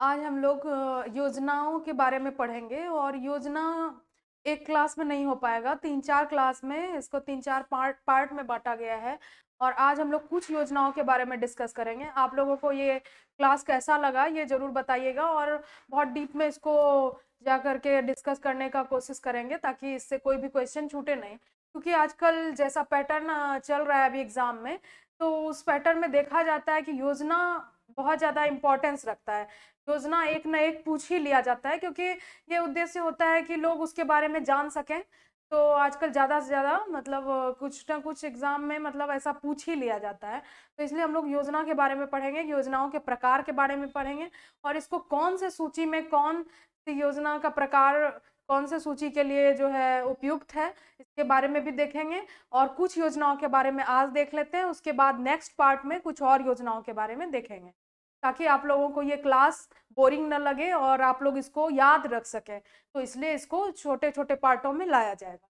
आज हम लोग योजनाओं के बारे में पढ़ेंगे और योजना एक क्लास में नहीं हो पाएगा, 3-4 क्लास में इसको 3-4 पार्ट में बांटा गया है। और आज हम लोग कुछ योजनाओं के बारे में डिस्कस करेंगे। आप लोगों को ये क्लास कैसा लगा ये ज़रूर बताइएगा और बहुत डीप में इसको जा करके डिस्कस करने का कोशिश करेंगे ताकि इससे कोई भी क्वेश्चन छूटे नहीं, क्योंकि आजकल जैसा पैटर्न चल रहा है अभी एग्ज़ाम में, तो उस पैटर्न में देखा जाता है कि योजना बहुत ज़्यादा इम्पोर्टेंस रखता है। योजना एक ना एक पूछ ही लिया जाता है, क्योंकि ये उद्देश्य होता है कि लोग उसके बारे में जान सकें। तो आजकल ज़्यादा से ज़्यादा मतलब कुछ ना कुछ एग्जाम में मतलब ऐसा पूछ ही लिया जाता है। तो इसलिए हम लोग योजना के बारे में पढ़ेंगे, योजनाओं के प्रकार के बारे में पढ़ेंगे और इसको कौन से सूची में कौन सी योजना का प्रकार कौन से सूची के लिए जो है उपयुक्त है इसके बारे में भी देखेंगे। और कुछ योजनाओं के बारे में आज देख लेते हैं, उसके बाद नेक्स्ट पार्ट में कुछ और योजनाओं के बारे में देखेंगे, ताकि आप लोगों को ये क्लास बोरिंग न लगे और आप लोग इसको याद रख सकें। तो इसलिए इसको छोटे छोटे पार्टों में लाया जाएगा।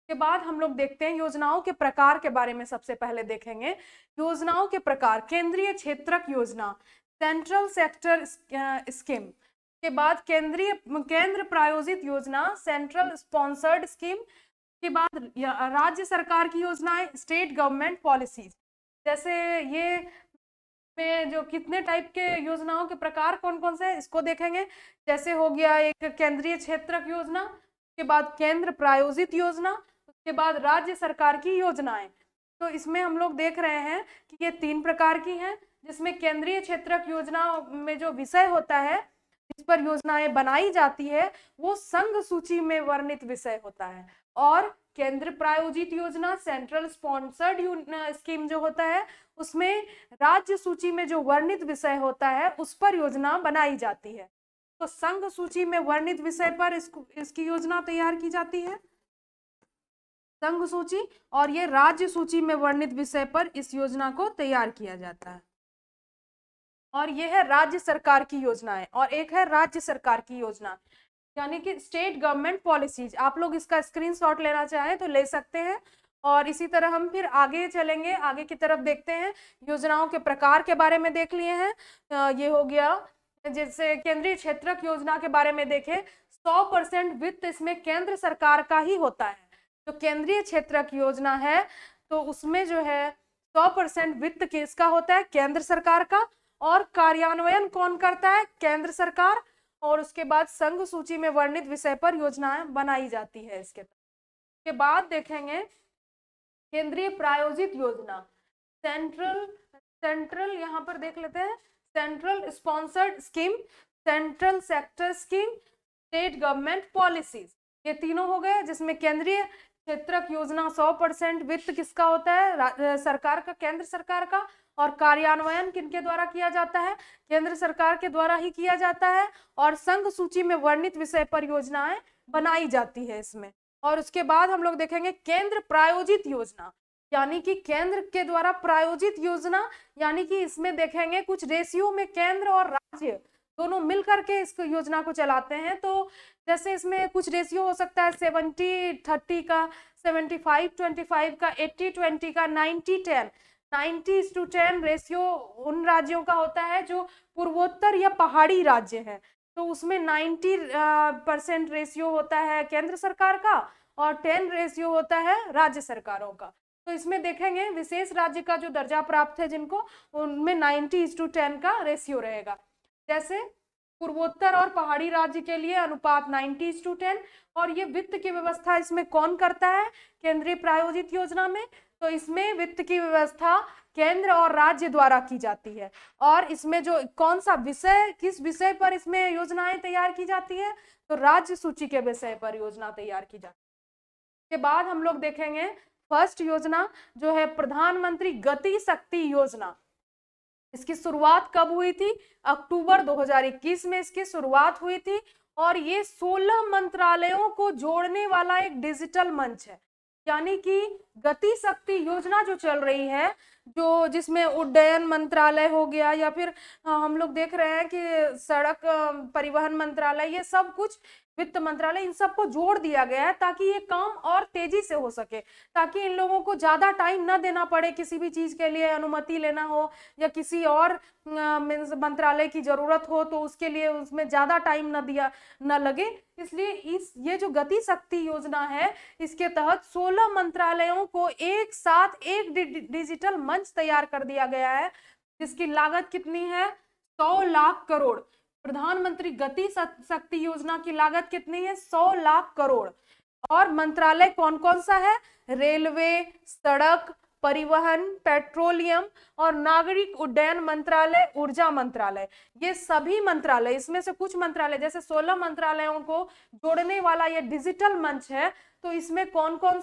के बाद हम लोग देखते हैं योजनाओं के प्रकार के बारे में। सबसे पहले देखेंगे योजनाओं के प्रकार। केंद्रीय क्षेत्रक योजना, सेंट्रल सेक्टर स्कीम। के बाद केंद्र प्रायोजित योजना, सेंट्रल स्पॉन्सर्ड स्कीम। के बाद राज्य सरकार की योजनाएं, स्टेट गवर्नमेंट पॉलिसीज। जैसे ये में जो कितने टाइप के योजनाओं के प्रकार कौन कौन से हैं इसको देखेंगे। जैसे हो गया एक केंद्रीय क्षेत्रक योजना, उसके बाद केंद्र प्रायोजित योजना, उसके बाद राज्य सरकार की योजनाएं। तो इसमें हम लोग देख रहे हैं कि ये 3 प्रकार की हैं, जिसमें केंद्रीय क्षेत्रक योजना में जो विषय होता है जिस पर योजनाएं बनाई जाती है वो संघ सूची में वर्णित विषय होता है। और केंद्र प्रायोजित योजना, सेंट्रल स्पॉन्सर्ड स्कीम जो होता है उसमें राज्य सूची में जो वर्णित विषय होता है उस पर योजना बनाई जाती है। तो संघ सूची में वर्णित विषय पर इसकी योजना तैयार की जाती है, संघ सूची, और ये राज्य सूची में वर्णित विषय पर इस योजना को तैयार किया जाता है। और ये है राज्य सरकार की योजनाएं और एक है राज्य सरकार की योजना, यानी कि स्टेट गवर्नमेंट पॉलिसीज। आप लोग इसका स्क्रीनशॉट लेना चाहें तो ले सकते हैं। और इसी तरह हम फिर आगे चलेंगे, आगे की तरफ देखते हैं। योजनाओं के प्रकार के बारे में देख लिए हैं। ये हो गया। जैसे केंद्रीय क्षेत्रक योजना के बारे में देखें, 100% वित्त इसमें केंद्र सरकार का ही होता है। जो केंद्रीय क्षेत्रक योजना है तो उसमें जो है 100% वित्त किसका होता है? केंद्र सरकार का। और कार्यान्वयन कौन करता है? केंद्र सरकार। और उसके बाद संघ सूची में वर्णित विषय पर योजनाएं बनाई जाती है। इसके बाद देखेंगे केंद्रीय प्रायोजित योजना, सेंट्रल यहाँ पर देख लेते हैं, central sponsored scheme, central sector scheme, state government policies. ये तीनों हो गए, जिसमें केंद्रीय क्षेत्रक योजना 100% वित्त किसका होता है? सरकार का, केंद्र सरकार का। और कार्यान्वयन किनके द्वारा किया जाता है? केंद्र सरकार के द्वारा ही किया जाता है। और संघ सूची में वर्णित विषय पर योजनाएं बनाई जाती है इसमें। और उसके बाद हम लोग देखेंगे केंद्र प्रायोजित योजना, यानी कि केंद्र के द्वारा प्रायोजित योजना, यानी कि इसमें देखेंगे कुछ रेशियो में केंद्र और राज्य दोनों मिलकर के इस योजना को चलाते हैं। तो जैसे इसमें कुछ रेशियो हो सकता है 70-30 का, 75-25 का, 80-20 का, 90-10। 90:10 रेशियो उन राज्यों का होता है जो पूर्वोत्तर या पहाड़ी राज्य है, तो उसमें 90% रेशियो होता है केंद्र सरकार का और 10 रेशियो होता है राज्य सरकारों का। तो इसमें देखेंगे विशेष राज्य का जो दर्जा प्राप्त है जिनको, उनमें 90:10 का रेशियो रहेगा। जैसे पूर्वोत्तर और पहाड़ी राज्य के लिए अनुपात 90:10। और ये वित्त की व्यवस्था इसमें कौन करता है? केंद्रीय प्रायोजित योजना में। तो इसमें वित्त की व्यवस्था केंद्र और राज्य द्वारा की जाती है। और इसमें जो कौन सा विषय, किस विषय पर इसमें योजनाएं तैयार की जाती है? तो राज्य सूची के विषय पर योजना तैयार की जाती है। के बाद हम लोग देखेंगे फर्स्ट योजना जो है प्रधानमंत्री गति शक्ति योजना। इसकी शुरुआत कब हुई थी? अक्टूबर 2021 में इसकी शुरुआत हुई थी। और ये 16 मंत्रालयों को जोड़ने वाला एक डिजिटल मंच है। यानी कि गति शक्ति योजना जो चल रही है, जो जिसमें उड्डयन मंत्रालय हो गया या फिर हम लोग देख रहे हैं कि सड़क परिवहन मंत्रालय, ये सब कुछ वित्त मंत्रालय, इन सबको जोड़ दिया गया है ताकि ये काम और तेजी से हो सके, ताकि इन लोगों को ज्यादा टाइम न देना पड़े, किसी भी चीज के लिए अनुमति लेना हो या किसी और मंत्रालय की जरूरत हो तो उसके लिए उसमें ज्यादा टाइम न लगे। इसलिए ये जो गति शक्ति योजना है, इसके तहत 16 मंत्रालयों को एक साथ एक डिजिटल मंच तैयार कर दिया गया है, जिसकी लागत कितनी है? 100 लाख करोड़। प्रधानमंत्री गति शक्ति योजना की लागत कितनी है? 100 लाख करोड़। और मंत्रालय कौन कौन सा है? रेलवे, सड़क परिवहन, पेट्रोलियम और नागरिक उड्डयन मंत्रालय, ऊर्जा मंत्रालय। ये सभी मंत्रालय, इसमें से कुछ मंत्रालय जैसे 16 मंत्रालयों को जोड़ने वाला ये डिजिटल मंच है, तो इसमें कौन कौन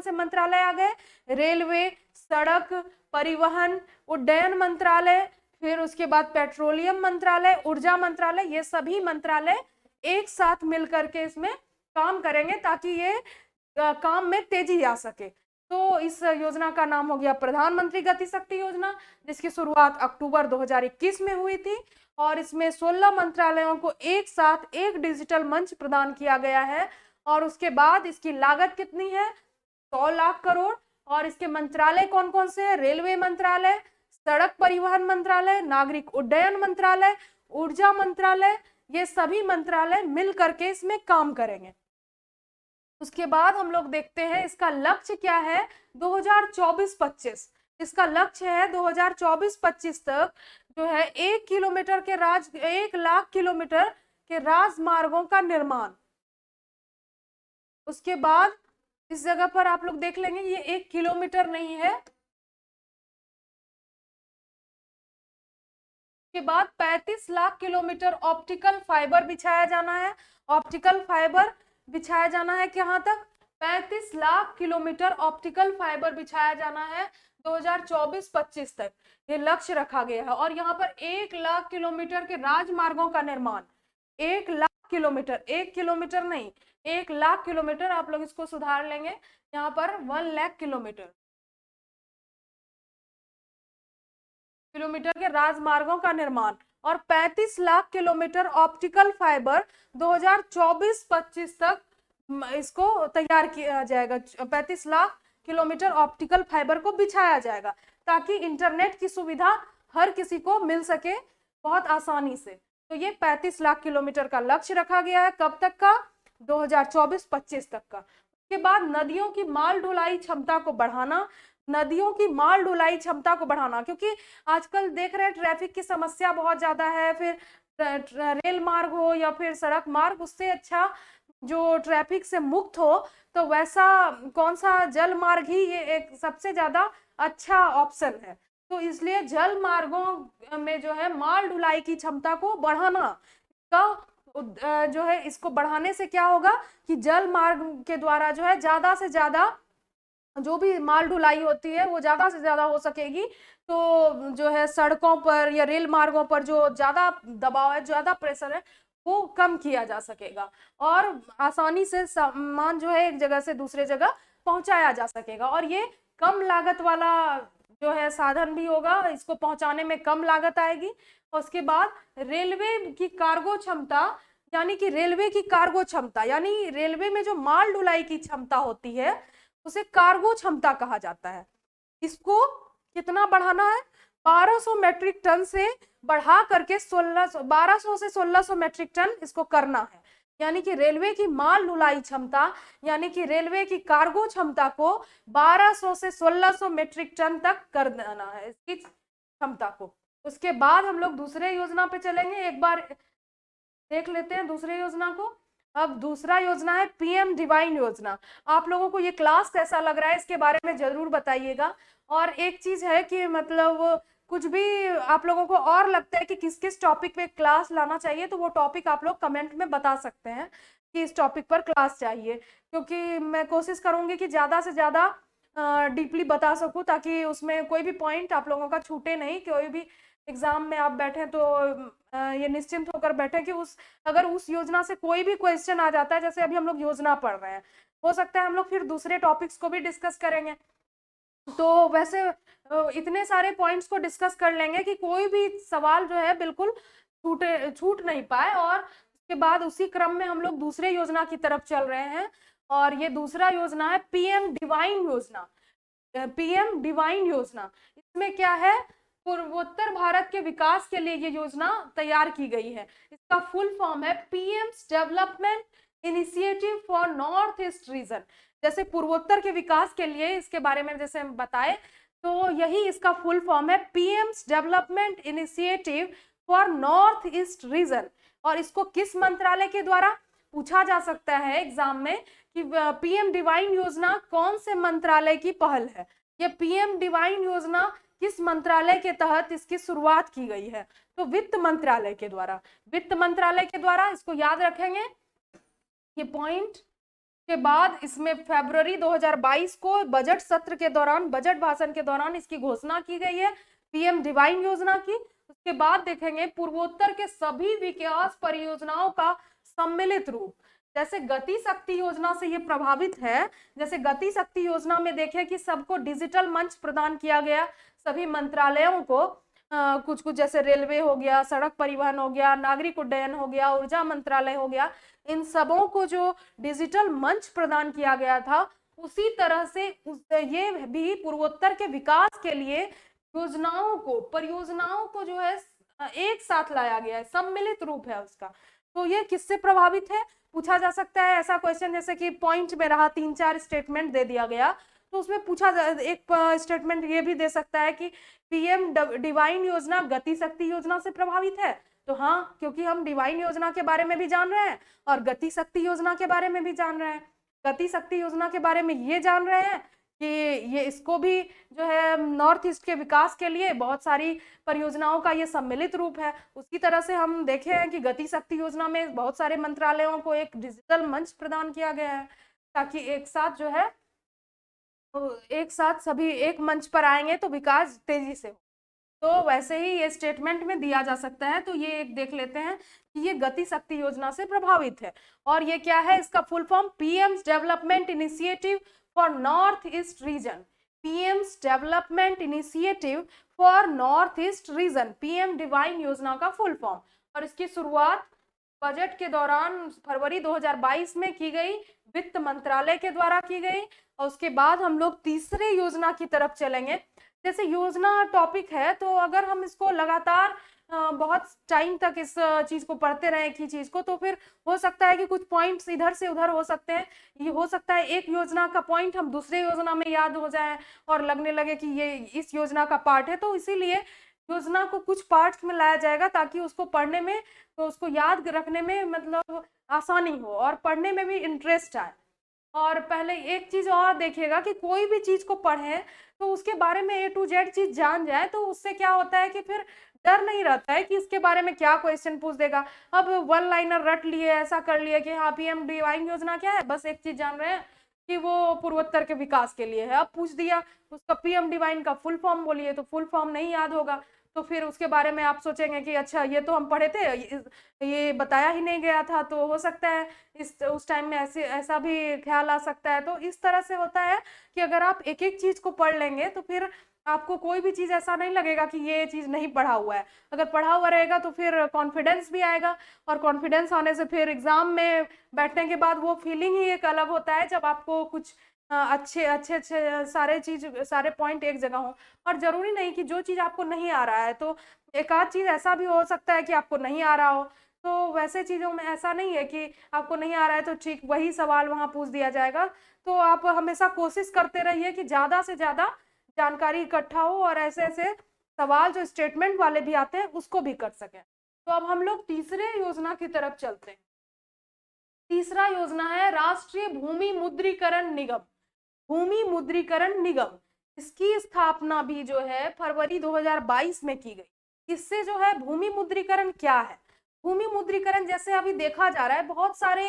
से मंत्रालय आ गए? रेलवे, सड़क परिवहन, उड्डयन मंत्रालय, फिर उसके बाद पेट्रोलियम मंत्रालय, ऊर्जा मंत्रालय। ये सभी मंत्रालय एक साथ मिलकर के इसमें काम करेंगे ताकि ये काम में तेजी आ सके। तो इस योजना का नाम हो गया प्रधानमंत्री गति शक्ति योजना, जिसकी शुरुआत अक्टूबर 2021 में हुई थी। और इसमें 16 मंत्रालयों को एक साथ एक डिजिटल मंच प्रदान किया गया है। और उसके बाद इसकी लागत कितनी है? 100 लाख करोड़। और इसके मंत्रालय कौन कौन से हैं? रेलवे मंत्रालय, सड़क परिवहन मंत्रालय, नागरिक उड्डयन मंत्रालय, ऊर्जा मंत्रालय। ये सभी मंत्रालय मिल करके इसमें काम करेंगे। उसके बाद हम लोग देखते हैं इसका लक्ष्य क्या है 2024-25। इसका लक्ष्य है 2024-25 तक जो है 1 लाख किलोमीटर के राजमार्गों का निर्माण। उसके बाद इस जगह पर आप लोग देख लेंगे ये 1 किलोमीटर नहीं है। के बाद 35 लाख किलोमीटर ऑप्टिकल फाइबर बिछाया जाना है। ऑप्टिकल फाइबर बिछाया जाना है कहां तक? 35 लाख किलोमीटर ऑप्टिकल फाइबर बिछाया जाना है 2024-25 तक, ये लक्ष्य रखा गया है। और यहाँ पर 1 लाख किलोमीटर के राजमार्गों का निर्माण। 1 लाख किलोमीटर, 1 किलोमीटर नहीं, 1 लाख किलोमीटर, आप लोग इसको सुधार लेंगे, यहाँ पर 1 लाख किलोमीटर के राजमार्गों का निर्माण। और 35 लाख किलोमीटर ऑप्टिकल फाइबर 2024-25 तक इसको तैयार किया जाएगा। 35 लाख किलोमीटर ऑप्टिकल फाइबर को बिछाया जाएगा ताकि इंटरनेट की सुविधा हर किसी को मिल सके बहुत आसानी से। तो ये 35 लाख किलोमीटर का लक्ष्य रखा गया है। कब तक का? 2024-25 तक का। उसके बाद नदियों की माल ढुलाई क्षमता को बढ़ाना। नदियों की माल ढुलाई क्षमता को बढ़ाना, क्योंकि आजकल देख रहे हैं ट्रैफिक की समस्या बहुत ज्यादा है, फिर रेल मार्ग हो या फिर सड़क मार्ग, उससे अच्छा जो ट्रैफिक से मुक्त हो तो वैसा कौन सा जल मार्ग ही ये एक सबसे ज्यादा अच्छा ऑप्शन है। तो इसलिए जल मार्गों में जो है माल ढुलाई की क्षमता को बढ़ाना का जो है, इसको बढ़ाने से क्या होगा कि जल मार्ग के द्वारा जो है ज्यादा से ज्यादा जो भी माल ढुलाई होती है वो ज्यादा से ज्यादा हो सकेगी। तो जो है सड़कों पर या रेल मार्गों पर जो ज्यादा दबाव है, ज्यादा प्रेशर है, वो कम किया जा सकेगा और आसानी से सामान जो है एक जगह से दूसरे जगह पहुंचाया जा सकेगा। और ये कम लागत वाला जो है साधन भी होगा, इसको पहुंचाने में कम लागत आएगी। और उसके बाद रेलवे की कार्गो क्षमता, यानी कि रेलवे की कार्गो क्षमता, यानी रेलवे में जो माल ढुलाई की क्षमता होती है उसे कार्गो क्षमता कहा जाता है। इसको कितना बढ़ाना है? 1200 मेट्रिक टन से बढ़ा करके 1200 से 1600 मेट्रिक टन इसको करना है। यानी कि रेलवे की माल ढुलाई क्षमता, यानी कि रेलवे की कार्गो क्षमता को 1200 से 1600 मेट्रिक टन तक कर देना है, इसकी क्षमता को। उसके बाद हम लोग दूसरे योजना पे चलेंगे, एक बार देख लेते हैं दूसरे योजना को। अब दूसरा योजना है पीएम डिवाइन योजना। आप लोगों को ये क्लास कैसा लग रहा है इसके बारे में जरूर बताइएगा। और एक चीज है कि मतलब कुछ भी आप लोगों को और लगता है कि किस किस टॉपिक पे क्लास लाना चाहिए, तो वो टॉपिक आप लोग कमेंट में बता सकते हैं कि इस टॉपिक पर क्लास चाहिए, क्योंकि मैं कोशिश करूंगी कि ज़्यादा से ज़्यादा डीपली बता सकूं ताकि उसमें कोई भी पॉइंट आप लोगों का छूटे नहीं। कोई भी एग्जाम में आप बैठे तो ये निश्चिंत होकर बैठे कि अगर उस योजना से कोई भी क्वेश्चन आ जाता है, जैसे अभी हम लोग योजना पढ़ रहे हैं, हो सकता है हम लोग फिर दूसरे टॉपिक्स को भी डिस्कस करेंगे, तो वैसे इतने सारे पॉइंट्स को डिस्कस कर लेंगे कि कोई भी सवाल जो है बिल्कुल छूट नहीं पाए। और उसके बाद उसी क्रम में हम लोग दूसरे योजना की तरफ चल रहे हैं, और ये दूसरा योजना है पीएम डिवाइन योजना। पीएम डिवाइन योजना, इसमें क्या है, पूर्वोत्तर भारत के विकास के लिए ये योजना तैयार की गई है। इसका फुल फॉर्म है PM's development initiative for north east region. जैसे पूर्वोत्तर के विकास के लिए, इसके बारे में जैसे हम बताए, तो यही इसका फुल फॉर्म है PM's development initiative for north east region. और इसको किस मंत्रालय के द्वारा पूछा जा सकता है एग्जाम में कि पीएम डिवाइन योजना कौन से मंत्रालय की पहल है। ये पीएम डिवाइन योजना किस मंत्रालय के तहत इसकी शुरुआत की गई है, तो वित्त मंत्रालय के द्वारा। वित्त मंत्रालय के द्वारा, इसको याद रखेंगे ये पॉइंट। के बाद इसमें फरवरी 2022 को बजट सत्र के दौरान, बजट भाषण के दौरान इसकी घोषणा की गई है पीएम डिवाइन योजना की। उसके बाद देखेंगे पूर्वोत्तर के सभी विकास परियोजनाओं का सम्मिलित रूप। जैसे गति शक्ति योजना से ये प्रभावित है। जैसे गति शक्ति योजना में देखें कि सबको डिजिटल मंच प्रदान किया गया, सभी मंत्रालयों को, कुछ कुछ जैसे रेलवे हो गया, सड़क परिवहन हो गया, नागरिक उड्डयन हो गया, ऊर्जा मंत्रालय हो गया, इन सबों को जो डिजिटल मंच प्रदान किया गया था, उसी तरह से ये भी पूर्वोत्तर के विकास के लिए योजनाओं को, परियोजनाओं को जो है एक साथ लाया गया है, सम्मिलित रूप है उसका। तो ये किससे प्रभावित है, पूछा जा सकता है ऐसा क्वेश्चन। जैसे कि पॉइंट में रहा, 3-4 स्टेटमेंट दे दिया गया, तो उसमें पूछा एक स्टेटमेंट ये भी दे सकता है कि पीएम डिवाइन योजना गति शक्ति योजना से प्रभावित है। तो हाँ, क्योंकि हम डिवाइन योजना के बारे में भी जान रहे हैं और गति शक्ति योजना के बारे में भी जान रहे हैं। गति शक्ति योजना के बारे में ये जान रहे हैं कि ये इसको भी जो है नॉर्थ ईस्ट के विकास के लिए बहुत सारी परियोजनाओं का ये सम्मिलित रूप है। उसी तरह से हम देखे हैं कि गति शक्ति योजना में बहुत सारे मंत्रालयों को एक डिजिटल मंच प्रदान किया गया है, ताकि एक साथ जो है, एक साथ सभी एक मंच पर आएंगे तो विकास तेजी से हो। तो वैसे ही ये स्टेटमेंट में दिया जा सकता है। तो ये एक देख लेते हैं कि ये गति शक्ति योजना से प्रभावित है। और ये क्या है, इसका full form PM's development initiative for north east region. PM's development initiative for north east region, PM divine योजना का फुल फॉर्म। और इसकी शुरुआत बजट के दौरान फरवरी 2022 में की गई, वित्त मंत्रालय के द्वारा की गई। और उसके बाद हम लोग तीसरे योजना की तरफ चलेंगे। जैसे योजना टॉपिक है, तो अगर हम इसको लगातार बहुत टाइम तक इस चीज को पढ़ते रहे, एक ही चीज को, तो फिर हो सकता है कि कुछ पॉइंट्स इधर से उधर हो सकते हैं। ये हो सकता है एक योजना का पॉइंट हम दूसरे योजना में याद हो जाए और लगने लगे कि ये इस योजना का पार्ट है। तो इसीलिए योजना को कुछ पार्ट्स में लाया जाएगा ताकि उसको पढ़ने में, तो उसको याद रखने में मतलब आसानी हो और पढ़ने में भी इंटरेस्ट आए। और पहले एक चीज और देखिएगा कि कोई भी चीज को पढ़े तो उसके बारे में A to Z चीज जान जाए, तो उससे क्या होता है कि फिर डर नहीं रहता है कि इसके बारे में क्या क्वेश्चन पूछ देगा। अब वन लाइनर रट लिए, ऐसा कर लिए कि हाँ पीएम डिवाइन योजना क्या है, बस एक चीज जान रहे हैं कि वो पूर्वोत्तर के विकास के लिए है। अब पूछ दिया उसका पीएम डिवाइन का फुल फॉर्म बोलिए, तो फुल फॉर्म नहीं याद होगा, तो फिर उसके बारे में आप सोचेंगे कि अच्छा ये तो हम पढ़े थे, ये बताया ही नहीं गया था। तो हो सकता है उस टाइम में ऐसा भी ख्याल आ सकता है। तो इस तरह से होता है कि अगर आप एक एक चीज को पढ़ लेंगे तो फिर आपको कोई भी चीज ऐसा नहीं लगेगा कि ये चीज नहीं पढ़ा हुआ है। अगर पढ़ा हुआ रहेगा तो फिर कॉन्फिडेंस भी आएगा, और कॉन्फिडेंस आने से फिर एग्जाम में बैठने के बाद वो फीलिंग ही एक अलग होता है जब आपको कुछ अच्छे अच्छे अच्छे सारे पॉइंट एक जगह हो। और जरूरी नहीं कि जो चीज आपको नहीं आ रहा है, तो एक आध चीज ऐसा भी हो सकता है कि आपको नहीं आ रहा हो। तो वैसे चीजों में ऐसा नहीं है कि आपको नहीं आ रहा है तो ठीक वही सवाल वहां पूछ दिया जाएगा। तो आप हमेशा कोशिश करते रहिए कि ज्यादा से ज्यादा जानकारी इकट्ठा हो और ऐसे ऐसे सवाल जो स्टेटमेंट वाले भी आते हैं उसको भी कर सकें। तो अब हम लोग तीसरे योजना की तरफ चलते हैं। तीसरा योजना है राष्ट्रीय भूमि मुद्रीकरण निगम। भूमि मुद्रीकरण निगम, इसकी स्थापना भी जो है फरवरी 2022 में की गई। इससे जो है भूमि मुद्रीकरण क्या है, भूमि मुद्रीकरण जैसे अभी देखा जा रहा है बहुत सारे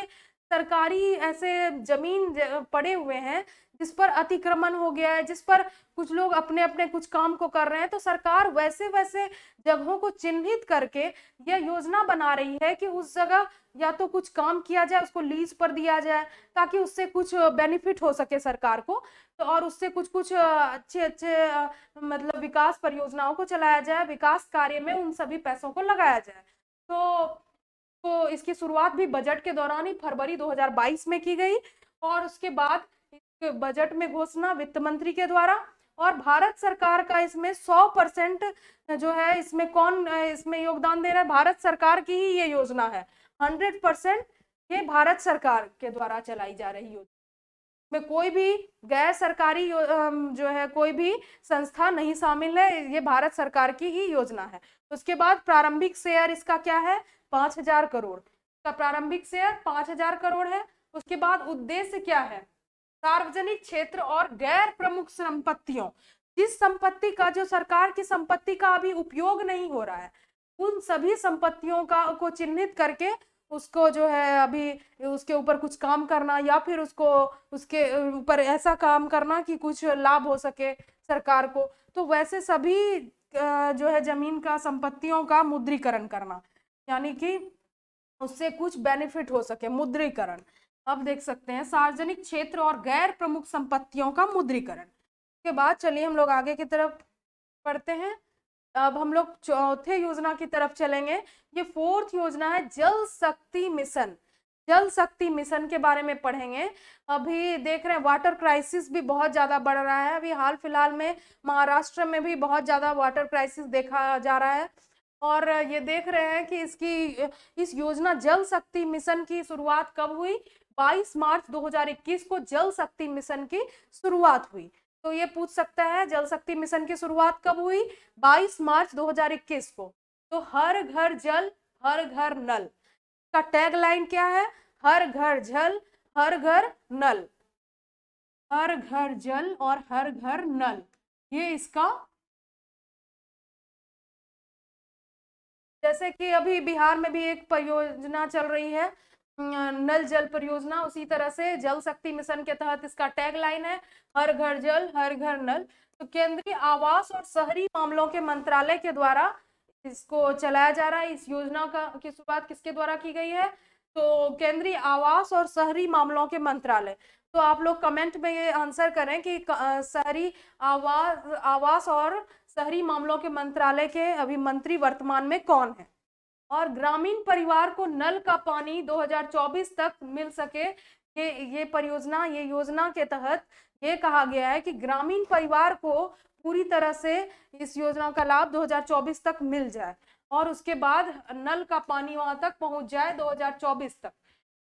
सरकारी ऐसे जमीन पड़े हुए हैं जिस पर अतिक्रमण हो गया है, जिस पर कुछ लोग अपने अपने कुछ काम को कर रहे हैं। तो सरकार वैसे वैसे जगहों को चिन्हित करके यह योजना बना रही है कि उस जगह या तो कुछ काम किया जाए, उसको लीज पर दिया जाए ताकि उससे कुछ बेनिफिट हो सके सरकार को। तो और उससे कुछ कुछ अच्छे अच्छे मतलब विकास परियोजनाओं को चलाया जाए, विकास कार्य में उन सभी पैसों को लगाया जाए। तो तो इसकी शुरुआत भी बजट के दौरान ही फरवरी 2022 में की गई और उसके बाद इस बजट में घोषणा वित्त मंत्री के द्वारा। और भारत सरकार का इसमें 100% जो है, इसमें कौन इसमें योगदान दे रहा है? भारत सरकार की ही ये योजना है। 100% ये भारत सरकार के द्वारा चलाई जा रही योजना में कोई भी गैर सरकारी जो है कोई भी संस्था नहीं शामिल है, ये भारत सरकार की ही योजना है। उसके बाद प्रारंभिक शेयर इसका क्या है? 5,000 करोड़ का प्रारंभिक शेयर 5,000 करोड़ है। उसके बाद उद्देश्य क्या है? सार्वजनिक क्षेत्र और गैर प्रमुख संपत्तियों, जिस संपत्ति का, जो सरकार की संपत्ति का अभी उपयोग नहीं हो रहा है, उन सभी संपत्तियों का को चिन्हित करके उसको जो है अभी उसके ऊपर कुछ काम करना या फिर उसको उसके ऊपर ऐसा काम करना कि कुछ लाभ हो सके सरकार को। तो वैसे सभी जो है जमीन का, संपत्तियों का मुद्रीकरण करना, यानी कि उससे कुछ बेनिफिट हो सके, मुद्रीकरण। अब देख सकते हैं सार्वजनिक क्षेत्र और गैर प्रमुख संपत्तियों का मुद्रीकरण। के बाद चलिए हम लोग आगे की तरफ पढ़ते हैं। अब हम लोग चौथे योजना की तरफ चलेंगे। ये 4th योजना है जल शक्ति मिशन। जल शक्ति मिशन के बारे में पढ़ेंगे। अभी देख रहे हैं वाटर क्राइसिस भी बहुत ज्यादा बढ़ रहा है। अभी हाल फिलहाल में महाराष्ट्र में भी बहुत ज्यादा वाटर क्राइसिस देखा जा रहा है और ये देख रहे हैं कि इस योजना जल शक्ति मिशन की शुरुआत कब हुई? 22 मार्च 2021 को जल शक्ति मिशन की शुरुआत हुई। तो ये पूछ सकता है जल शक्ति मिशन की शुरुआत कब हुई? 22 मार्च 2021 को। तो हर घर जल, हर घर नल का टैग लाइन क्या है? हर घर जल, हर घर नल। हर घर जल और हर घर नल, ये इसका, जैसे कि अभी बिहार में भी एक परियोजना चल रही है नल जल परियोजना, उसी तरह से जल शक्ति मिशन के तहत इसका टैग लाइन है हर घर जल, हर घर नल। तो केंद्रीय आवास और शहरी मामलों के मंत्रालय के द्वारा इसको चलाया जा रहा है। इस योजना की शुरुआत किसके द्वारा की गई है? तो केंद्रीय आवास और शहरी मामलों के मंत्रालय। तो आप लोग कमेंट में ये आंसर करें कि शहरी आवास और शहरी मामलों के मंत्रालय के अभी मंत्री वर्तमान में कौन है। और ग्रामीण परिवार को नल का पानी 2024 तक मिल सके, ये परियोजना, ये योजना के तहत ये कहा गया है कि ग्रामीण परिवार को पूरी तरह से इस योजना का लाभ 2024 तक मिल जाए और उसके बाद नल का पानी वहां तक पहुंच जाए 2024 तक।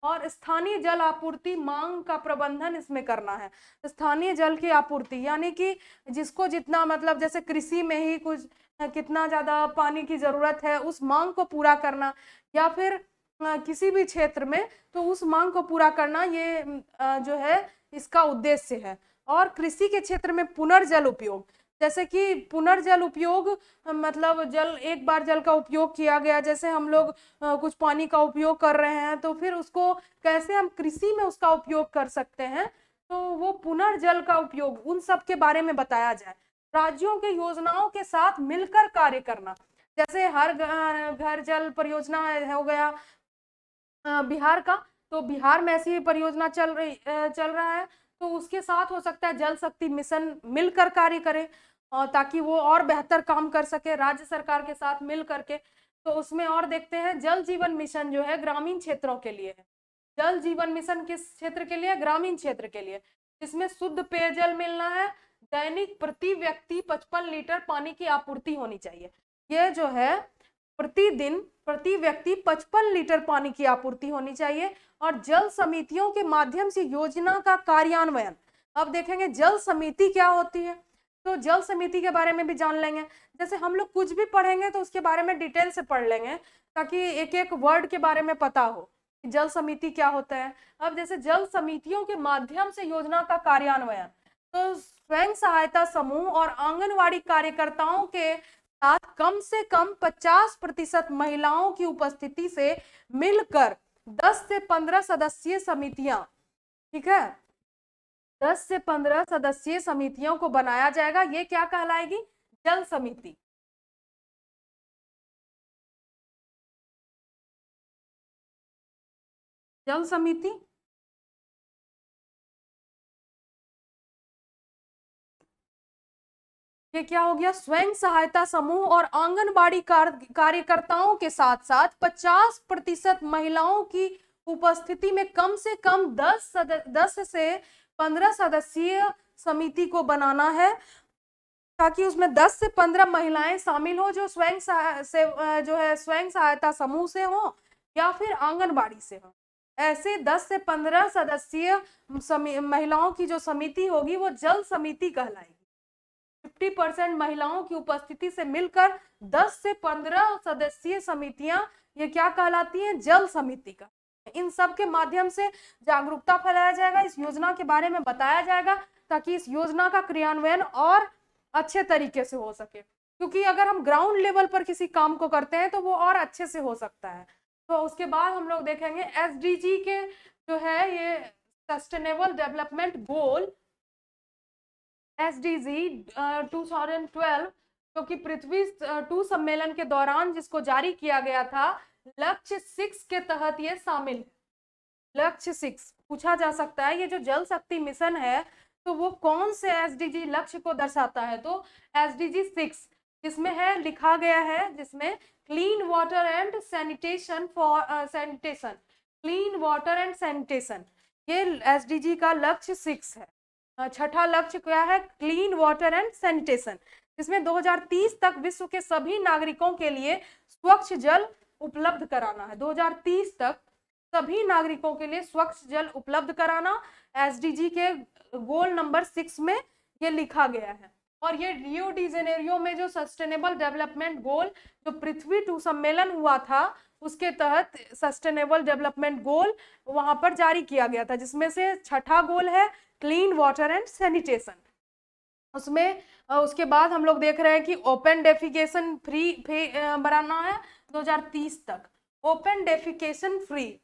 और स्थानीय जल आपूर्ति मांग का प्रबंधन इसमें करना है। स्थानीय जल की आपूर्ति यानी कि जिसको जितना, मतलब जैसे कृषि में ही कुछ कितना ज्यादा पानी की जरूरत है, उस मांग को पूरा करना, या फिर किसी भी क्षेत्र में, तो उस मांग को पूरा करना, ये जो है इसका उद्देश्य है। और कृषि के क्षेत्र में पुनर्जल उपयोग, जैसे कि पुनर्जल उपयोग मतलब जल, एक बार जल का उपयोग किया गया, जैसे हम लोग कुछ पानी का उपयोग कर रहे हैं तो फिर उसको कैसे हम कृषि में उसका उपयोग कर सकते हैं, तो वो पुनर्जल का उपयोग, उन सब के बारे में बताया जाए। राज्यों के योजनाओं के साथ मिलकर कार्य करना, जैसे हर घर जल परियोजना हो गया बिहार का, तो बिहार में ऐसी परियोजना चल रहा है, तो उसके साथ हो सकता है जल शक्ति मिशन मिलकर कार्य करे ताकि वो और बेहतर काम कर सके राज्य सरकार के साथ मिल करके। तो उसमें और देखते हैं जल जीवन मिशन जो है ग्रामीण क्षेत्रों के लिए है। जल जीवन मिशन किस क्षेत्र के लिए? ग्रामीण क्षेत्र के लिए। इसमें शुद्ध पेयजल मिलना है, दैनिक प्रति व्यक्ति 55 लीटर पानी की आपूर्ति होनी चाहिए। ये जो है प्रतिदिन प्रति व्यक्ति 55 लीटर पानी की आपूर्ति होनी चाहिए। और जल समितियों के माध्यम से योजना का कार्यान्वयन। अब देखेंगे जल समिति क्या होती है, तो जल समिति के बारे में भी जान लेंगे। जैसे हम लोग कुछ भी पढ़ेंगे तो उसके बारे में डिटेल से पढ़ लेंगे ताकि एक एक वर्ड के बारे में पता हो कि जल समिति क्या होता है। अब जैसे जल समितियों के माध्यम से योजना का कार्यान्वयन, तो स्वयं सहायता समूह और आंगनवाड़ी कार्यकर्ताओं के साथ कम से कम 50% महिलाओं की उपस्थिति से मिलकर 10 से 15 सदस्यीय समितियां, ठीक है, 10 से 15 सदस्यीय समितियों को बनाया जाएगा। ये क्या कहलाएगी? जल समिति। जल समिति ये क्या हो गया, स्वयं सहायता समूह और आंगनबाड़ी कार्यकर्ताओं के साथ साथ 50% महिलाओं की उपस्थिति में कम से कम 10 से 15 सदस्यीय समिति को बनाना है, ताकि उसमें 10 से 15 महिलाएं शामिल हो जो स्वयं सहायता समूह से हो या फिर आंगनबाड़ी से हो। ऐसे 10 से 15 सदस्यीय महिलाओं की जो समिति होगी वो जल समिति कहलाएगी। 50% महिलाओं की उपस्थिति से मिलकर 10 से 15 सदस्यीय समितियां ये क्या कहलाती हैं, जल समिति का। इन सब के माध्यम से जागरूकता फैलाया जाएगा, इस योजना के बारे में बताया जाएगा, ताकि इस योजना का क्रियान्वयन और अच्छे तरीके से हो सके। क्योंकि अगर हम ग्राउंड लेवल पर किसी काम को करते हैं तो वो और अच्छे से हो सकता है। तो उसके बाद हम लोग देखेंगे एसडीजी के जो है ये सस्टेनेबल डेवलपमेंट गोल एसडीजी 2012 जो कि पृथ्वी 2 सम्मेलन के दौरान जिसको जारी किया गया था, लक्ष्य 6 के तहत ये शामिल है। लक्ष्य 6 पूछा जा सकता है, ये जो जल शक्ति मिशन है तो वो कौन से एसडीजी लक्ष्य को दर्शाता है, तो एसडीजी 6 जिसमें है लिखा गया है, जिसमें clean water and sanitation for sanitation, clean water and sanitation, ये एसडीजी का लक्ष्य 6 है। छठा लक्ष्य क्या है, क्लीन वाटर एंड सैनिटेशन, जिसमें 2030 तक विश्व के सभी नागरिकों के लिए स्वच्छ जल उपलब्ध कराना है। 2030 तक सभी नागरिकों के लिए स्वच्छ जल उपलब्ध कराना एसडीजी के गोल नंबर 6 में ये लिखा गया है। और ये रियो डी जेनेरियो में जो सस्टेनेबल डेवलपमेंट गोल जो पृथ्वी 2 सम्मेलन हुआ था उसके तहत सस्टेनेबल डेवलपमेंट गोल वहां पर जारी किया गया था, जिसमें से छठा गोल है क्लीन वाटर एंड सैनिटेशन। उसमें उसके बाद हम लोग देख रहे हैं कि ओपन डेफिकेशन फ्री बनाना है 2030 तक, ओपन डेफिकेशन फ्री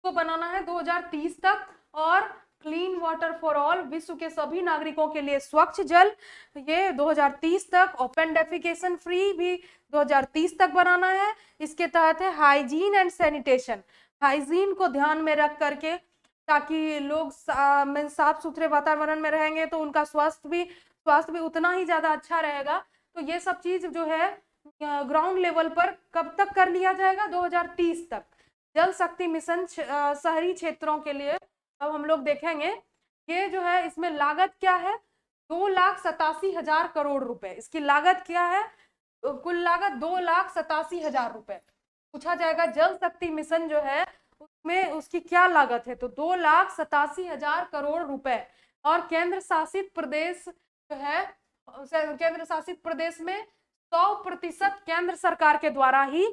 को बनाना है 2030 तक, और क्लीन वाटर फॉर ऑल, विश्व के सभी नागरिकों के लिए स्वच्छ जल, ये 2030 तक, ओपन डेफिकेशन फ्री भी 2030 तक बनाना है। इसके तहत है हाइजीन एंड सैनिटेशन, हाइजीन को ध्यान में रख करके, ताकि लोग साफ सुथरे वातावरण में रहेंगे तो उनका स्वास्थ्य भी उतना ही ज्यादा अच्छा रहेगा। तो ये सब चीज जो है ग्राउंड लेवल पर कब तक कर लिया जाएगा, 2030 तक। जल शक्ति मिशन शहरी क्षेत्रों के लिए अब हम लोग देखेंगे, ये जो है इसमें लागत क्या है, 2,87,000 करोड़ रुपए इसकी लागत क्या है, कुल लागत 2,87,000 रुपए पूछा जाएगा। जल शक्ति मिशन जो है उसमें उसकी क्या लागत है, तो 2,87,000 करोड़ रुपए। और केंद्र शासित प्रदेश जो है, केंद्र शासित प्रदेश में 100% केंद्र सरकार के द्वारा ही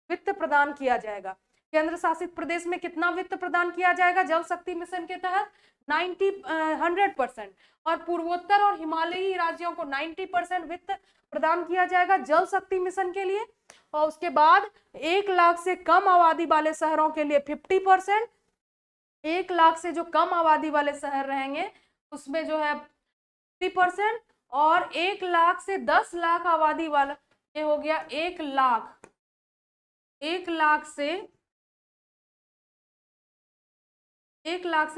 वित्त प्रदान किया जाएगा। केंद्र शासित प्रदेश में कितना वित्त प्रदान किया जाएगा जल शक्ति मिशन के तहत, 100%, और पूर्वोत्तर और हिमालयी राज्यों को 90% वित्त प्रदान किया जाएगा जल शक्ति मिशन के लिए। और उसके बाद 1 लाख से कम आबादी वाले शहरों के लिए 50%, 1 लाख से जो कम आबादी वाले शहर रहेंगे उसमें जो है 50%, और 1 लाख से 10 लाख आबादी वाला, ये हो गया 1 लाख से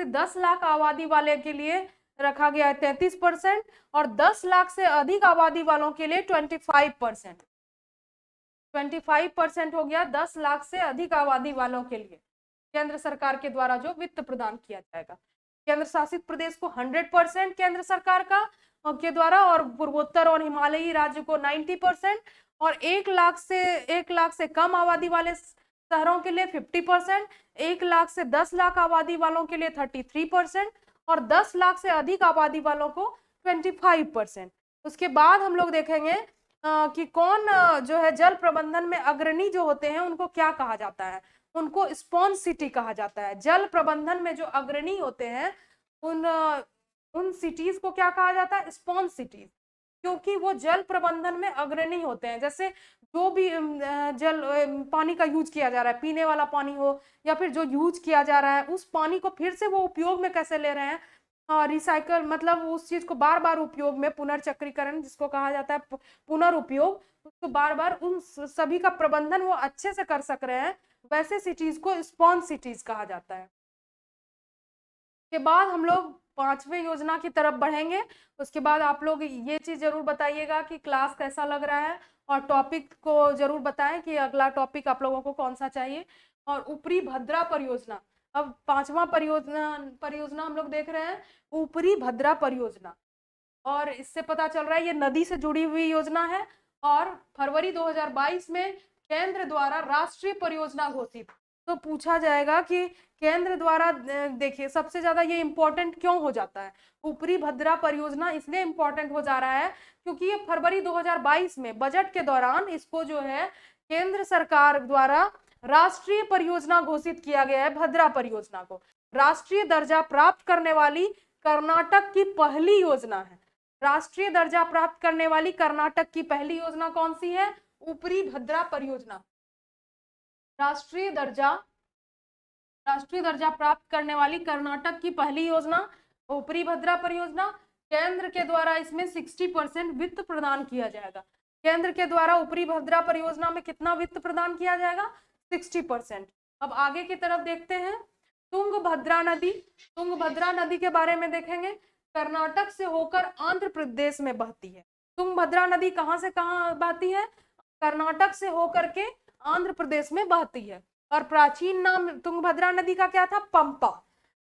10 लाख आबादी वाले के लिए रखा गया है 33%, और 10 लाख से अधिक आबादी वालों के लिए 25%। 25% हो गया 10 लाख से अधिक आबादी वालों के लिए केंद्र सरकार के द्वारा जो वित्त प्रदान किया जाएगा। केंद्र शासित प्रदेश को 100% केंद्र सरकार का के द्वारा, और पूर्वोत्तर और हिमालयी राज्य को 90%, और 1 लाख से कम आबादी वाले शहरों के लिए 50%, 1 लाख से 10 लाख आबादी वालों के लिए 33%, और 10 लाख से अधिक आबादी वालों को 25%। उसके बाद हम लोग देखेंगे कि कौन जो है जल प्रबंधन में अग्रणी जो होते हैं उनको क्या कहा जाता है, उनको स्पॉन्ज सिटी कहा जाता है। जल प्रबंधन में जो अग्रणी होते हैं उन सिटीज को क्या कहा जाता है, स्पॉन्ज सिटीज, क्योंकि वो जल प्रबंधन में अग्रणी होते हैं। जैसे जो भी पानी का यूज किया जा रहा है, पीने वाला पानी हो या फिर जो यूज किया जा रहा है, उस पानी को फिर से वो उपयोग में कैसे ले रहे हैं, रिसाइकल, मतलब उस चीज को बार बार उपयोग में, पुनर्चक्रीकरण जिसको कहा जाता है, पुनर्उपयोग, उसको बार बार उन सभी का प्रबंधन वो अच्छे से कर सक रहे हैं, वैसे सिटीज को स्पॉन्ज सिटीज कहा जाता है। के बाद हम लोग 5वें योजना की तरफ बढ़ेंगे। उसके बाद आप लोग ये चीज जरूर बताइएगा कि क्लास कैसा लग रहा है, और टॉपिक को जरूर बताएं कि अगला टॉपिक आप लोगों को कौन सा चाहिए। और ऊपरी भद्रा परियोजना, अब 5वां परियोजना परियोजना हम लोग देख रहे हैं, ऊपरी भद्रा परियोजना। और इससे पता चल रहा है ये नदी से जुड़ी हुई योजना है, और फरवरी 2022 में केंद्र द्वारा राष्ट्रीय परियोजना घोषित। तो पूछा जाएगा कि केंद्र द्वारा, देखिए सबसे ज्यादा ये इंपॉर्टेंट क्यों हो जाता है, ऊपरी भद्रा परियोजना इसलिए इंपॉर्टेंट हो जा रहा है क्योंकि ये फरवरी 2022 में बजट के दौरान इसको जो है केंद्र सरकार द्वारा राष्ट्रीय परियोजना घोषित किया गया है। भद्रा परियोजना को राष्ट्रीय दर्जा प्राप्त करने वाली कर्नाटक की पहली योजना है। राष्ट्रीय दर्जा प्राप्त करने वाली कर्नाटक की पहली योजना कौन सी है? ऊपरी भद्रा परियोजना। राष्ट्रीय दर्जा प्राप्त करने वाली कर्नाटक की पहली योजना ऊपरी भद्रा परियोजना। केंद्र के द्वारा इसमें 60% वित्त प्रदान किया जाएगा। केंद्र के द्वारा ऊपरी भद्रा परियोजना में कितना वित्त प्रदान किया जाएगा? 60%। अब आगे की तरफ देखते हैं, तुंगभद्रा नदी। तुंगभद्रा नदी के बारे में देखेंगे, कर्नाटक से होकर आंध्र प्रदेश में बहती है। तुंगभद्रा नदी कहां से कहां बहती है? कर्नाटक से होकर के आंध्र प्रदेश में बहती है। और प्राचीन नाम तुंगभद्रा नदी का क्या था? पंपा।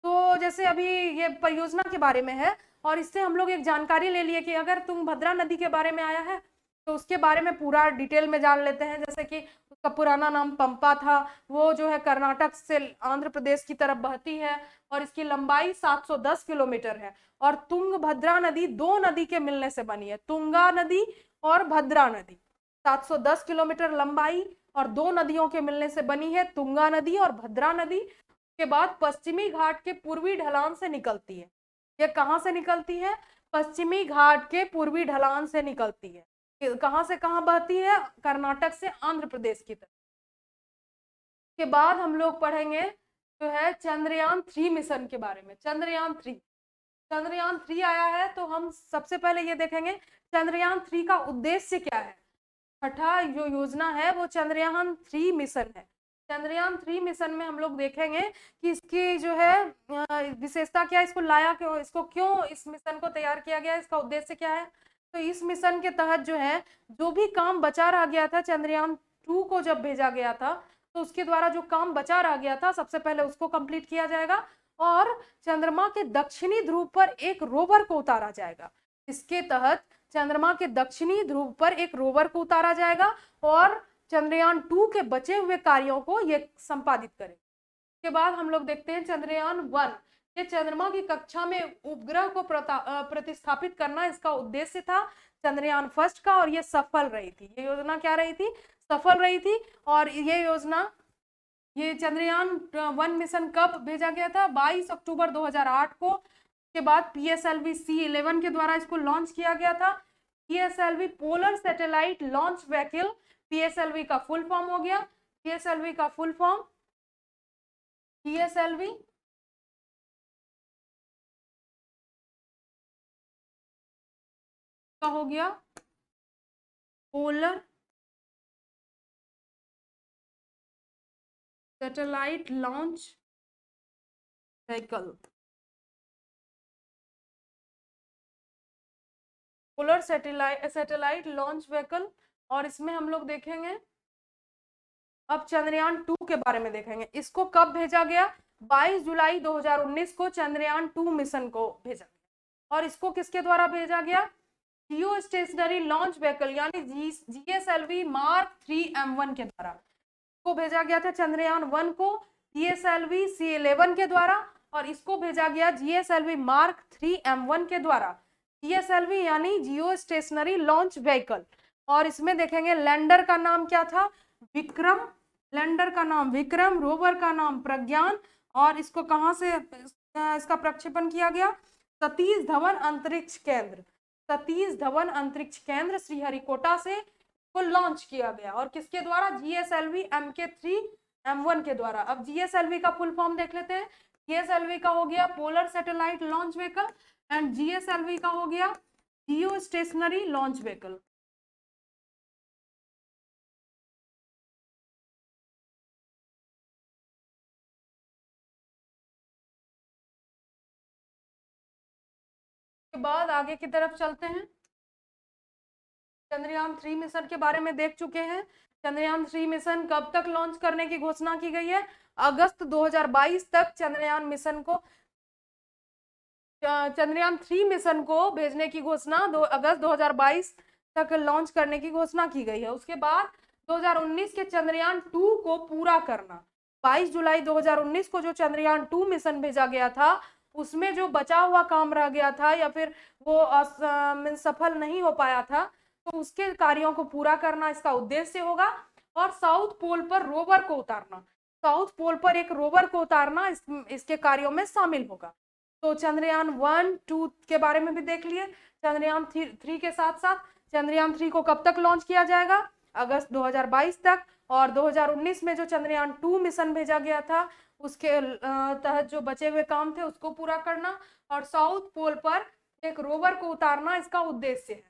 तो जैसे अभी ये परियोजना के बारे में है, और इससे हम लोग एक जानकारी ले लिए कि अगर तुंगभद्रा नदी के बारे में आया है तो उसके बारे में पूरा डिटेल में जान लेते हैं। जैसे कि उसका पुराना नाम पंपा था, वो जो है कर्नाटक से आंध्र प्रदेश की तरफ बहती है, और इसकी लंबाई 710 किलोमीटर है। और तुंगभद्रा नदी दो नदी के मिलने से बनी है, तुंगा नदी और भद्रा नदी। 710 किलोमीटर लंबाई और दो नदियों के मिलने से बनी है, तुंगा नदी और भद्रा नदी। के बाद पश्चिमी घाट के पूर्वी ढलान से निकलती है। ये कहां से निकलती है? पश्चिमी घाट के पूर्वी ढलान से निकलती है। कहां से कहां बहती है? कर्नाटक से आंध्र प्रदेश की तरफ। के बाद हम लोग पढ़ेंगे जो है चंद्रयान 3 मिशन के बारे में। चंद्रयान 3 आया है, तो हम सबसे पहले ये देखेंगे चंद्रयान 3 का उद्देश्य क्या है। छठा जो योजना है वो चंद्रयान 3 मिशन है। चंद्रयान 3 मिशन में हम लोग देखेंगे कि इसकी जो है विशेषता क्या है, इसको लाया क्यों, इसको क्यों इस मिशन को तैयार किया गया, इसका उद्देश्य क्या है। तो इस मिशन के तहत जो है जो भी काम बचा रह गया था, चंद्रयान 2 को जब भेजा गया था तो उसके द्वारा जो काम बचा रह गया था सबसे पहले उसको कंप्लीट किया जाएगा, और चंद्रमा के दक्षिणी ध्रुव पर एक रोवर को उतारा जाएगा। इसके तहत चंद्रमा के दक्षिणी ध्रुव पर एक रोवर को उतारा जाएगा और चंद्रयान 2 के बचे हुए कार्यों को ये संपादित करें। के बाद हम लोग देखते हैं चंद्रयान 1। ये चंद्रमा की कक्षा में उपग्रह को प्रतिस्थापित करना इसका उद्देश्य था चंद्रयान फर्स्ट का, और ये सफल रही थी। ये योजना क्या रही थी? सफल रही थी। और ये चंद्रयान 1 मिशन कब भेजा गया था? 22 अक्टूबर 2008 को। के बाद PSLV C11 के द्वारा इसको लॉन्च किया गया था। PSLV polar satellite launch vehicle, PSLV का फुल फॉर्म हो गया। PSLV का फुल फॉर्म PSLV का हो गया polar satellite launch vehicle. Polar satellite launch vehicle. और इसमें हम लोग देखेंगे, अब चंद्रयान 2 के बारे में देखेंगे। इसको कब भेजा गया? 22 जुलाई 2019 को चंद्रयान 2 मिशन को भेजा गया। और इसको किसके द्वारा भेजा गया? जियो स्टेशनरी लॉन्च व्हीकल यानी GSLV मार्क 3M1 के द्वारा को भेजा गया था। चंद्रयान 1 को PSLV C11 के द्वारा, और इसको भेजा गया GSLV मार्क 3M1 के द्वारा। GSLV यानी जियो स्टेशनरी लॉन्च व्हीकल। और इसमें देखेंगे लैंडर का नाम क्या था? विक्रम। लैंडर का नाम विक्रम, रोवर का नाम प्रज्ञान। और इसको कहां से इसका प्रक्षेपण किया गया? सतीश धवन अंतरिक्ष केंद्र। सतीश धवन अंतरिक्ष केंद्र श्रीहरिकोटा से को लॉन्च किया गया। और किसके द्वारा? GSLV MK3M1 के द्वारा। अब GSLV का फुल फॉर्म देख लेते हैं। GSLV का हो गया polar satellite launch vehicle, and GSLV का हो गया जियो स्टेशनरी लॉन्च व्हीकल। उसके बाद आगे की तरफ चलते हैं। चंद्रयान 3 मिशन के बारे में देख चुके हैं। चंद्रयान 3 मिशन कब तक लॉन्च करने की घोषणा की गई है? अगस्त 2022 तक चंद्रयान 3 मिशन को भेजने की घोषणा अगस्त 2022 तक लॉन्च करने की घोषणा की गई है। उसके बाद 2019 के चंद्रयान 2 को पूरा करना। 22 जुलाई 2019 को जो चंद्रयान 2 मिशन भेजा गया था, उसमें जो बचा हुआ काम रह गया था या फिर वो सफल नहीं हो पाया था, तो उसके कार्यों को पूरा करना इसका उद्देश्य होगा। और साउथ पोल पर रोवर को उतारना, साउथ पोल पर एक रोवर को उतारना इसके कार्यों में शामिल होगा। तो चंद्रयान 1, 2 के बारे में भी देख लिए। चंद्रयान 3 के साथ साथ चंद्रयान 3 को कब तक लॉन्च किया जाएगा? अगस्त 2022 तक। और 2019 में जो चंद्रयान 2 मिशन भेजा गया था, उसके तहत जो बचे हुए काम थे उसको पूरा करना और साउथ पोल पर एक रोवर को उतारना इसका उद्देश्य है।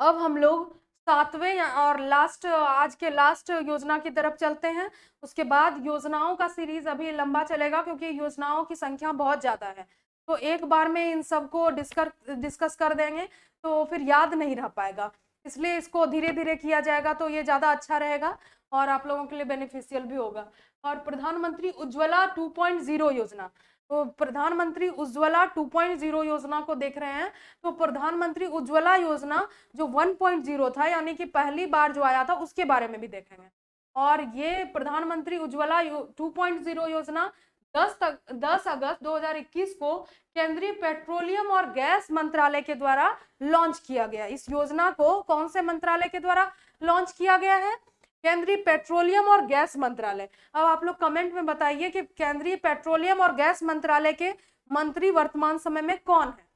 अब हम लोग 7वें और आज के लास्ट योजना की तरफ चलते हैं। उसके बाद योजनाओं का सीरीज अभी लंबा चलेगा क्योंकि योजनाओं की संख्या बहुत ज्यादा है, तो एक बार में इन सबको डिस्कस कर देंगे तो फिर याद नहीं रह पाएगा, इसलिए इसको धीरे धीरे किया जाएगा तो ये ज्यादा अच्छा रहेगा और आप लोगों के लिए बेनिफिशियल भी होगा। और प्रधानमंत्री उज्ज्वला 2.0 योजना, तो प्रधानमंत्री उज्ज्वला 2.0 योजना को देख रहे हैं। तो प्रधानमंत्री उज्ज्वला योजना जो 1.0 था, यानी कि पहली बार जो आया था, उसके बारे में भी देखेंगे। और ये प्रधानमंत्री उज्ज्वला 2.0 योजना 10 अगस्त 2021 को केंद्रीय पेट्रोलियम और गैस मंत्रालय के द्वारा लॉन्च किया गया। इस योजना को कौन से मंत्रालय के द्वारा लॉन्च किया गया है? केंद्रीय पेट्रोलियम और गैस मंत्रालय। अब आप लोग कमेंट में बताइए कि केंद्रीय पेट्रोलियम और गैस मंत्रालय के मंत्री वर्तमान समय में कौन है।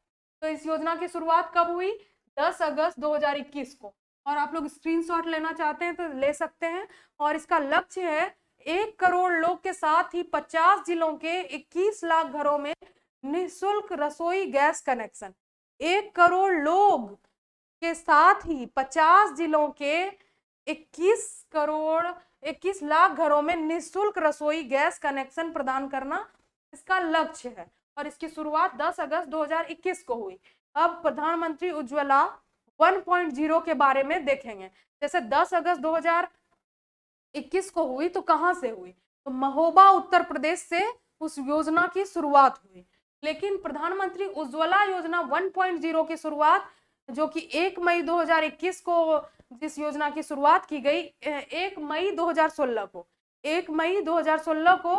तो इस योजना की शुरुआत कब हुई? 10 अगस्त 2021 को। और आप लोग स्क्रीनशॉट लेना चाहते हैं तो ले सकते हैं। और इसका लक्ष्य है 1 करोड़ लोग के साथ ही 50 जिलों के 21 लाख घरों में निःशुल्क रसोई गैस कनेक्शन। 1 करोड़ लोग के साथ ही 50 जिलों के 21 लाख घरों में निःशुल्क रसोई गैस कनेक्शन प्रदान करना इसका लक्ष्य है। और इसकी शुरुआत 10 अगस्त 2021 को हुई। अब प्रधानमंत्री उज्ज्वला 1.0 के बारे में देखेंगे। जैसे 10 अगस्त 2021 को हुई तो कहां से हुई? तो महोबा उत्तर प्रदेश से उस योजना की शुरुआत हुई। लेकिन प्रधानमंत्री उज्ज्वला योजना 1.0 की शुरुआत, जो कि 1 मई 2021 को जिस योजना की शुरुआत की गई, 1 मई 2016 को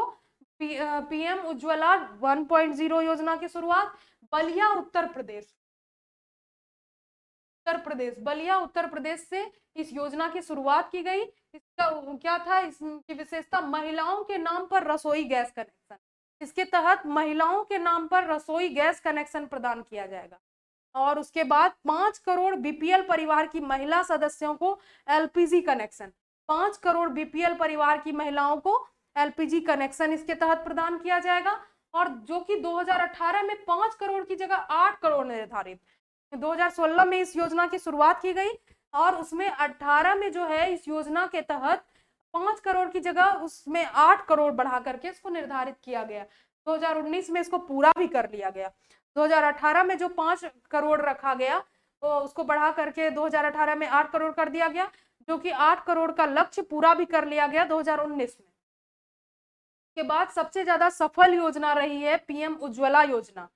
पीएम उज्ज्वला 1.0 योजना की शुरुआत बलिया उत्तर प्रदेश से इस योजना की शुरुआत की गई। इसका क्या था? इसकी विशेषता महिलाओं के नाम पर रसोई गैस कनेक्शन। इसके तहत महिलाओं के नाम पर रसोई गैस कनेक्शन प्रदान किया जाएगा। और उसके बाद 5 करोड़ बीपीएल परिवार की महिला सदस्यों को एलपीजी कनेक्शन, 5 करोड़ बीपीएल परिवार की महिलाओं को एलपीजी कनेक्शन इसके तहत प्रदान किया जाएगा। और जो कि 2018 में 5 करोड़ की जगह 8 करोड़ निर्धारित, 2016 में इस योजना की शुरुआत की गई और उसमें 18 में जो है इस योजना के तहत 5 करोड़ की जगह उसमें 8 करोड़ बढ़ा करके इसको निर्धारित किया गया। 2019 में इसको पूरा भी कर लिया गया। 2018 में जो 5 करोड़ रखा गया तो उसको बढ़ा करके 2018 में 8 करोड़ कर दिया गया, जो कि 8 करोड़ का लक्ष्य पूरा भी कर लिया गया 2019 में। के बाद सबसे ज्यादा सफल योजना रही है पीएम उज्ज्वला योजना।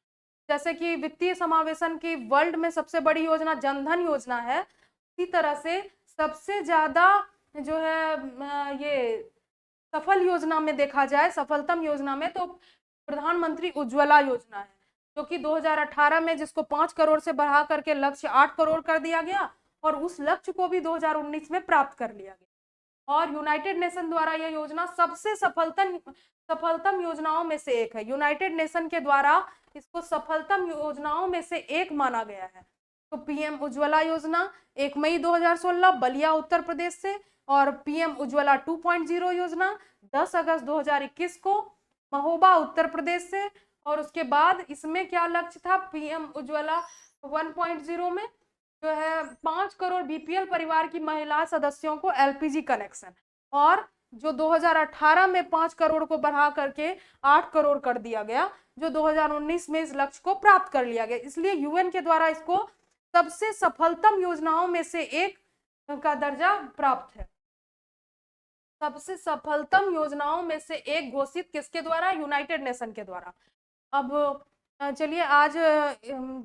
जैसे कि वित्तीय समावेशन की वर्ल्ड में सबसे बड़ी योजना जनधन योजना है, इसी तरह से सबसे ज्यादा जो है ये सफल योजना में देखा जाए, सफलतम योजना में, तो प्रधानमंत्री उज्ज्वला योजना है, जो कि 2018 में जिसको 5 करोड़ से बढ़ा करके लक्ष्य 8 करोड़ कर दिया गया और उस लक्ष्य को भी 2019 में प्राप्त कर लिया गया। और यूनाइटेड नेशन द्वारा यह योजना सबसे सफलतम योजनाओं में से एक है। यूनाइटेड नेशन के द्वारा इसको सफलतम योजनाओं में से एक माना गया है। तो पीएम उज्ज्वला योजना 1 मई 2016 बलिया उत्तर प्रदेश से, और पीएम उज्ज्वला 2.0 योजना 10 अगस्त 2021 को महोबा उत्तर प्रदेश से। और उसके बाद इसमें क्या लक्ष्य था? पीएम उज्ज्वला 1.0 में जो है 5 करोड़ बीपीएल परिवार की महिला सदस्यों को एलपीजी कनेक्शन, और जो 2018 में 5 करोड़ को बढ़ा करके 8 करोड़ कर दिया गया, जो 2019 में इस लक्ष्य को प्राप्त कर लिया गया। इसलिए यूएन के द्वारा इसको सबसे सफलतम योजनाओं में से एक का दर्जा प्राप्त है। सबसे सफलतम योजनाओं में से एक घोषित किसके द्वारा? यूनाइटेड नेशन के द्वारा। अब चलिए आज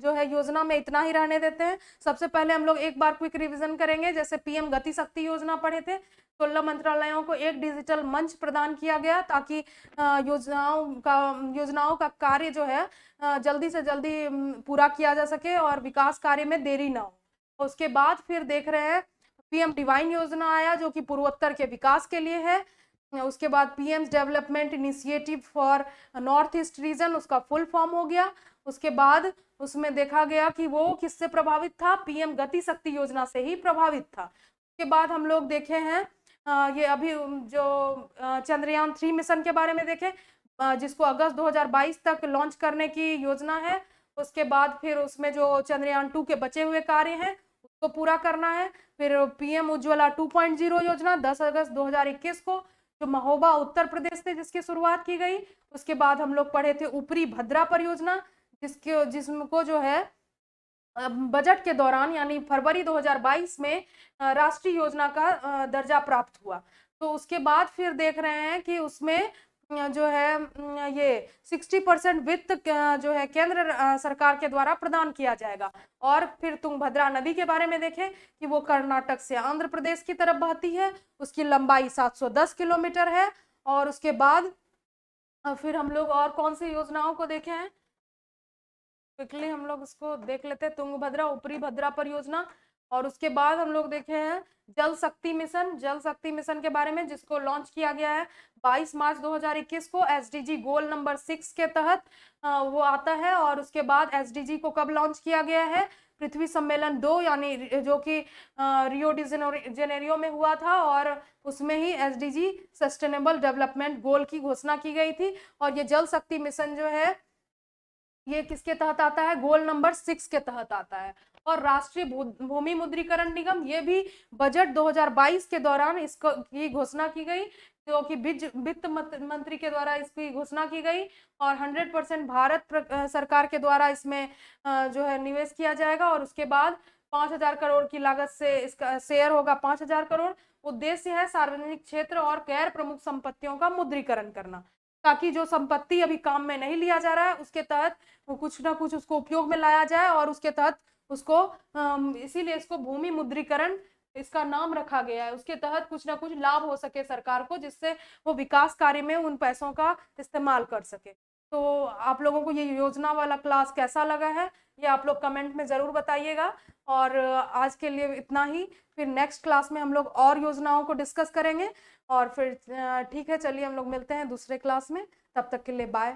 जो है योजना में इतना ही रहने देते हैं। सबसे पहले हम लोग एक बार क्विक रिवीजन करेंगे। जैसे पीएम गति शक्ति योजना पढ़े थे, 16 मंत्रालयों को एक डिजिटल मंच प्रदान किया गया ताकि योजनाओं का कार्य जो है जल्दी से जल्दी पूरा किया जा सके और विकास कार्य में देरी ना हो। उसके बाद फिर देख रहे हैं पीएम डिवाइन योजना आया जो कि पूर्वोत्तर के विकास के लिए है। उसके बाद PM development initiative for north east region, उसका फुल फॉर्म हो गया। उसके बाद उसमें देखा गया कि वो किससे प्रभावित था? पीएम गति शक्ति योजना से ही प्रभावित था। उसके बाद हम लोग देखे हैं ये अभी जो चंद्रयान 3 मिशन के बारे में देखें, जिसको अगस्त 2022 तक लॉन्च करने की योजना है। उसके बाद फिर उसमें जो चंद्रयान 2 के बचे हुए कार्य हैं उसको पूरा करना है। फिर पीएम उज्ज्वला 2.0 योजना 10 अगस्त 2021 को जो महोबा उत्तर प्रदेश से जिसकी शुरुआत की गई। उसके बाद हम लोग पढ़े थे ऊपरी भद्रा परियोजना जिसको जो है बजट के दौरान यानी फरवरी 2022 में राष्ट्रीय योजना का दर्जा प्राप्त हुआ। तो उसके बाद फिर देख रहे हैं कि उसमें जो है ये 60% वित्त जो है केंद्र सरकार के द्वारा प्रदान किया जाएगा। और फिर तुंगभद्रा नदी के बारे में देखें कि वो कर्नाटक से आंध्र प्रदेश की तरफ बहती है, उसकी लंबाई 710 किलोमीटर है। और उसके बाद फिर हम लोग और कौन सी योजनाओं को देखे हैं, क्विकली हम लोग इसको देख लेते हैं। तुंगभद्रा ऊपरी भद्रा परियोजना। और उसके बाद हम लोग देखे हैं जल शक्ति मिशन। जल शक्ति मिशन के बारे में जिसको लॉन्च किया गया है 22 मार्च 2021 को एसडीजी गोल नंबर 6 के तहत वो आता है। और उसके बाद एसडीजी को कब लॉन्च किया गया है? पृथ्वी सम्मेलन 2 यानी जो कि रियो डी जेनेरियो में हुआ था और उसमें ही एसडीजी सस्टेनेबल डेवलपमेंट गोल की घोषणा की गई थी। और ये जल शक्ति मिशन जो है ये किसके तहत आता है? गोल नंबर 6 के तहत आता है। और राष्ट्रीय भूमि मुद्रीकरण निगम ये भी बजट 2022 के दौरान इसको की घोषणा की गई, जो कि वित्त मंत्री के द्वारा इसकी घोषणा की गई। और 100% भारत सरकार के द्वारा इसमें जो है निवेश किया जाएगा। और उसके बाद 5000 करोड़ की लागत से इसका शेयर होगा 5000 करोड़। उद्देश्य है सार्वजनिक क्षेत्र और गैर प्रमुख संपत्तियों का मुद्रीकरण करना, ताकि जो संपत्ति अभी काम में नहीं लिया जा रहा है उसके तहत कुछ ना कुछ उसको उपयोग में लाया जाए। और उसके तहत उसको इसीलिए इसको भूमि मुद्रीकरण इसका नाम रखा गया है। उसके तहत कुछ ना कुछ लाभ हो सके सरकार को, जिससे वो विकास कार्य में उन पैसों का इस्तेमाल कर सके। तो आप लोगों को ये योजना वाला क्लास कैसा लगा है ये आप लोग कमेंट में ज़रूर बताइएगा। और आज के लिए इतना ही। फिर नेक्स्ट क्लास में हम लोग और योजनाओं को डिस्कस करेंगे। और फिर ठीक है, चलिए हम लोग मिलते हैं दूसरे क्लास में। तब तक के लिए बाय।